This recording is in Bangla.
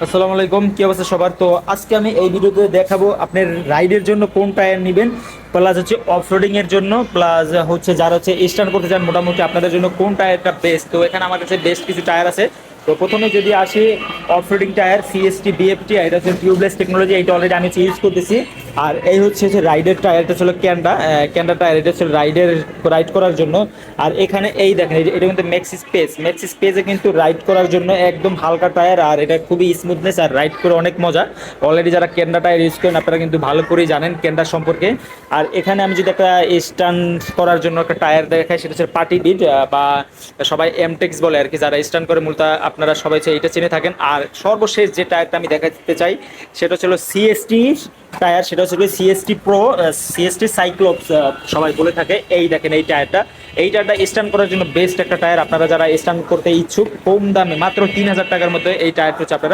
আসসালামু আলাইকুম, কি অবস্থা সবার? তো আজকে আমি এই ভিডিওতে দেখাবো আপনার রাইডের জন্য কোন টায়ার নেবেন, প্লাস হচ্ছে অফরোডিং এর জন্য, প্লাস হচ্ছে যারা হচ্ছে স্টান্ট করতে চান মোটামুটি আপনাদের জন্য কোন টায়ারটা বেস্ট। তো এখানে আমার কাছে বেস্ট কিছু টায়ার আছে। তো প্রথমে যদি আসি অফরোডিং টায়ার সিএসটি বিএফটি, এটা হচ্ছে টিউবলেস টেকনোলজি, এটা অলরেডি আমি ইউজ করতেছি। আর এই হচ্ছে যে রাইডের টায়ারটা ছিল ক্যান্ডা ক্যান্ডা টায়ার, এটা ছিল রাইড করার জন্য। আর এখানে এই দেখেন, এটা কিন্তু ম্যাক্সি স্পেসে কিন্তু রাইড করার জন্য একদম হালকা টায়ার, আর এটা খুবই স্মুথনেস আর রাইড করে অনেক মজা। অলরেডি যারা কেন্ডা টায়ার ইউজ করেন আপনারা কিন্তু ভালো করেই জানেন কেন্ডা সম্পর্কে। আর এখানে আমি যদি একটা স্টান্ট করার জন্য একটা টায়ার দেখাই, সেটা হচ্ছে পার্টি বিট, বা সবাই এমটেক্স বলে আর কি। যারা স্টান্ট করে মূলত আপনারা সবাই এটা চিনে থাকেন। আর সর্বশেষ যে টায়ারটা আমি দেখাতে চাই সেটা হচ্ছে সিএসটি টায়ার, সেটা হচ্ছে সিএসটি প্রো, সিএসটি সাইক্লোপস সবাই বলে থাকে। এই দেখেন এই টায়ারটা স্টান্ট করার জন্য বেস্ট একটা টায়ার। আপনারা যারা স্টান্ট করতে ইচ্ছুক কম দামে মাত্র 3,000 টাকার মধ্যে এই টায়ারটা হচ্ছে আপনারা